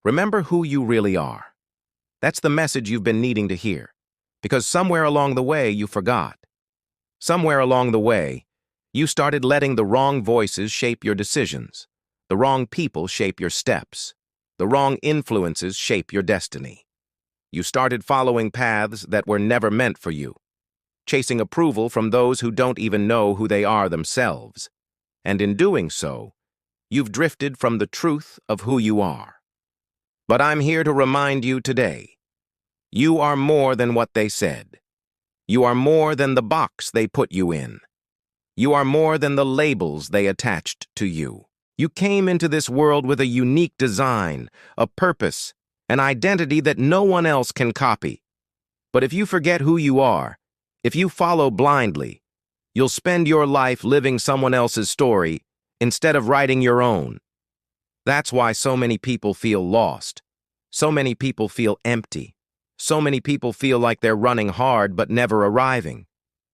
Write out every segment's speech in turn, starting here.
Remember who you really are. That's the message you've been needing to hear, because somewhere along the way you forgot. Somewhere along the way, you started letting the wrong voices shape your decisions, the wrong people shape your steps, the wrong influences shape your destiny. You started following paths that were never meant for you, chasing approval from those who don't even know who they are themselves. And in doing so, you've drifted from the truth of who you are. But I'm here to remind you today, you are more than what they said. You are more than the box they put you in. You are more than the labels they attached to you. You came into this world with a unique design, a purpose, an identity that no one else can copy. But if you forget who you are, if you follow blindly, you'll spend your life living someone else's story instead of writing your own. That's why so many people feel lost. So many people feel empty. So many people feel like they're running hard but never arriving,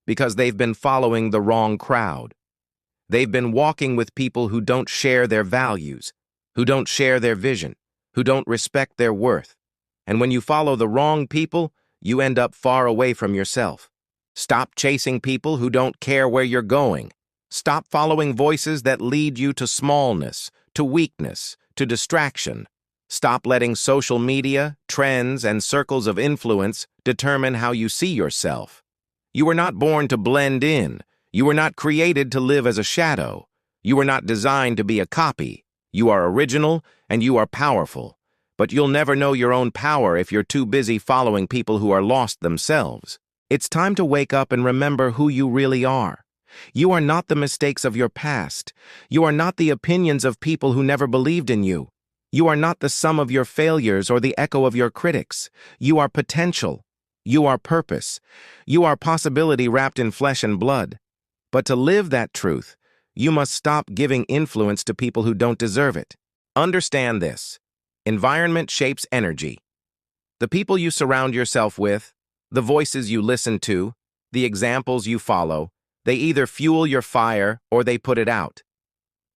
because they've been following the wrong crowd. They've been walking with people who don't share their values, who don't share their vision, who don't respect their worth. And when you follow the wrong people, you end up far away from yourself. Stop chasing people who don't care where you're going. Stop following voices that lead you to smallness, to weakness, to distraction. Stop letting social media, trends, and circles of influence determine how you see yourself. You were not born to blend in. You were not created to live as a shadow. You were not designed to be a copy. You are original and you are powerful. But you'll never know your own power if you're too busy following people who are lost themselves. It's time to wake up and remember who you really are. You are not the mistakes of your past. You are not the opinions of people who never believed in you. You are not the sum of your failures or the echo of your critics. You are potential. You are purpose. You are possibility wrapped in flesh and blood. But to live that truth, you must stop giving influence to people who don't deserve it. Understand this. Environment shapes energy. The people you surround yourself with, the voices you listen to, the examples you follow, they either fuel your fire or they put it out.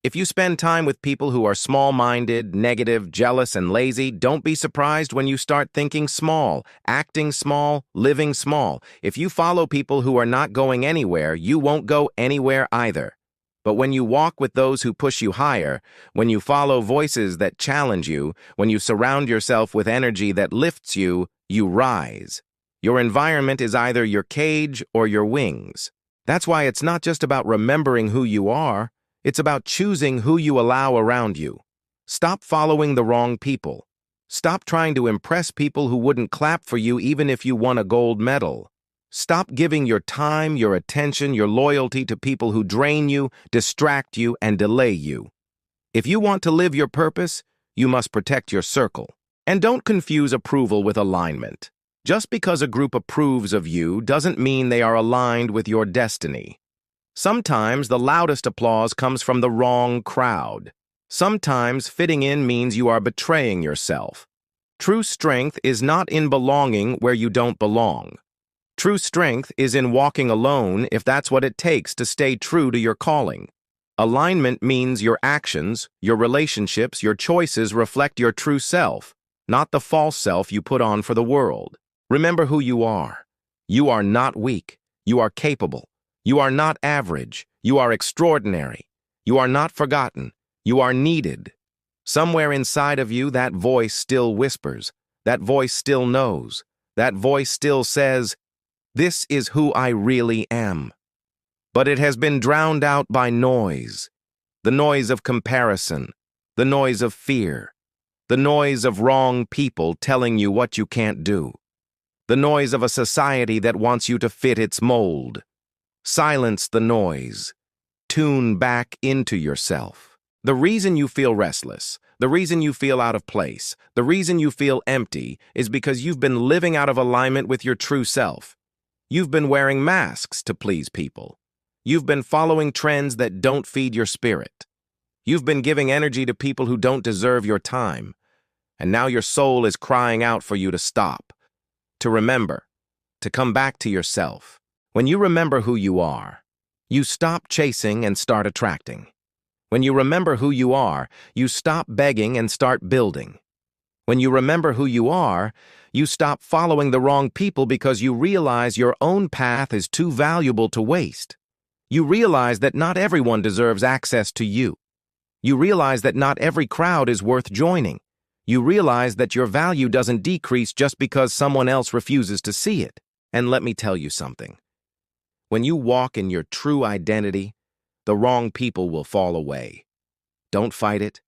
If you spend time with people who are small-minded, negative, jealous, and lazy, don't be surprised when you start thinking small, acting small, living small. If you follow people who are not going anywhere, you won't go anywhere either. But when you walk with those who push you higher, when you follow voices that challenge you, when you surround yourself with energy that lifts you, you rise. Your environment is either your cage or your wings. That's why it's not just about remembering who you are. It's about choosing who you allow around you. Stop following the wrong people. Stop trying to impress people who wouldn't clap for you even if you won a gold medal. Stop giving your time, your attention, your loyalty to people who drain you, distract you, and delay you. If you want to live your purpose, you must protect your circle. And don't confuse approval with alignment. Just because a group approves of you doesn't mean they are aligned with your destiny. Sometimes the loudest applause comes from the wrong crowd. Sometimes fitting in means you are betraying yourself. True strength is not in belonging where you don't belong. True strength is in walking alone if that's what it takes to stay true to your calling. Alignment means your actions, your relationships, your choices reflect your true self, not the false self you put on for the world. Remember who you are. You are not weak. You are capable. You are not average. You are extraordinary. You are not forgotten. You are needed. Somewhere inside of you, that voice still whispers. That voice still knows. That voice still says, "This is who I really am." But it has been drowned out by noise. The noise of comparison. The noise of fear. The noise of wrong people telling you what you can't do. The noise of a society that wants you to fit its mold. Silence the noise. Tune back into yourself. The reason you feel restless, the reason you feel out of place, the reason you feel empty is because you've been living out of alignment with your true self. You've been wearing masks to please people. You've been following trends that don't feed your spirit. You've been giving energy to people who don't deserve your time. And now your soul is crying out for you to stop, to remember, to come back to yourself. When you remember who you are, you stop chasing and start attracting. When you remember who you are, you stop begging and start building. When you remember who you are, you stop following the wrong people because you realize your own path is too valuable to waste. You realize that not everyone deserves access to you. You realize that not every crowd is worth joining. You realize that your value doesn't decrease just because someone else refuses to see it. And let me tell you something. When you walk in your true identity, the wrong people will fall away. Don't fight it.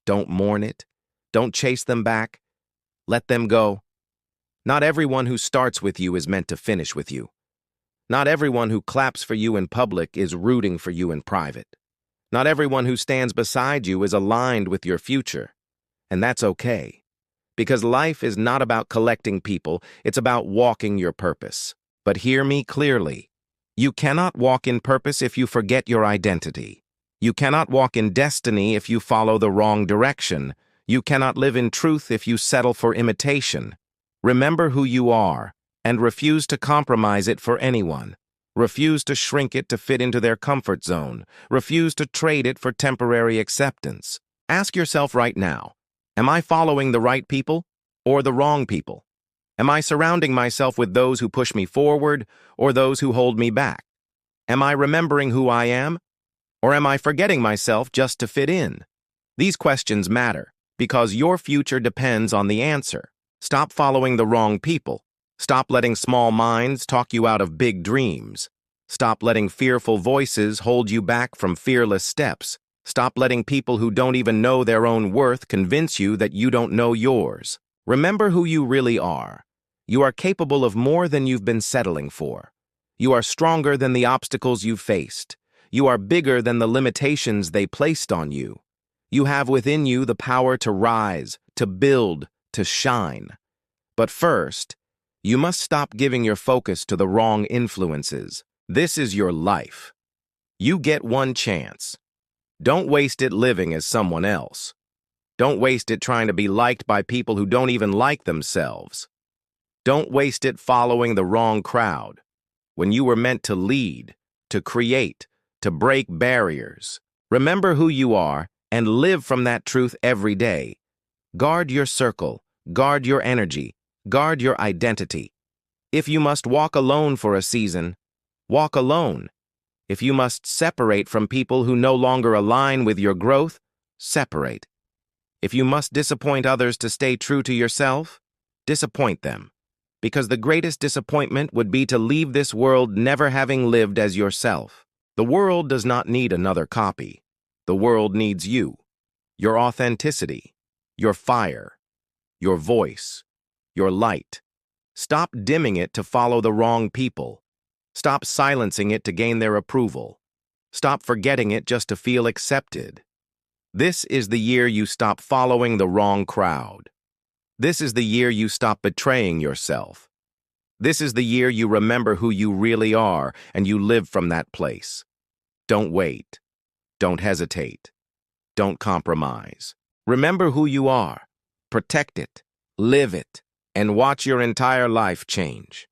Don't mourn it. Don't chase them back. Let them go. Not everyone who starts with you is meant to finish with you. Not everyone who claps for you in public is rooting for you in private. Not everyone who stands beside you is aligned with your future. And that's okay. Because life is not about collecting people, it's about walking your purpose. But hear me clearly. You cannot walk in purpose if you forget your identity. You cannot walk in destiny if you follow the wrong direction. You cannot live in truth if you settle for imitation. Remember who you are, and refuse to compromise it for anyone. Refuse to shrink it to fit into their comfort zone. Refuse to trade it for temporary acceptance. Ask yourself right now, am I following the right people or the wrong people? Am I surrounding myself with those who push me forward or those who hold me back? Am I remembering who I am, or am I forgetting myself just to fit in? These questions matter because your future depends on the answer. Stop following the wrong people. Stop letting small minds talk you out of big dreams. Stop letting fearful voices hold you back from fearless steps. Stop letting people who don't even know their own worth convince you that you don't know yours. Remember who you really are. You are capable of more than you've been settling for. You are stronger than the obstacles you've faced. You are bigger than the limitations they placed on you. You have within you the power to rise, to build, to shine. But first, you must stop giving your focus to the wrong influences. This is your life. You get one chance. Don't waste it living as someone else. Don't waste it trying to be liked by people who don't even like themselves. Don't waste it following the wrong crowd. When you were meant to lead, to create, to break barriers. Remember who you are and live from that truth every day. Guard your circle, guard your energy, guard your identity. If you must walk alone for a season, walk alone. If you must separate from people who no longer align with your growth, separate. If you must disappoint others to stay true to yourself, disappoint them. Because the greatest disappointment would be to leave this world never having lived as yourself. The world does not need another copy. The world needs you, your authenticity, your fire, your voice, your light. Stop dimming it to follow the wrong people. Stop silencing it to gain their approval. Stop forgetting it just to feel accepted. This is the year you stop following the wrong crowd. This is the year you stop betraying yourself. This is the year you remember who you really are and you live from that place. Don't wait. Don't hesitate. Don't compromise. Remember who you are. Protect it. Live it. And watch your entire life change.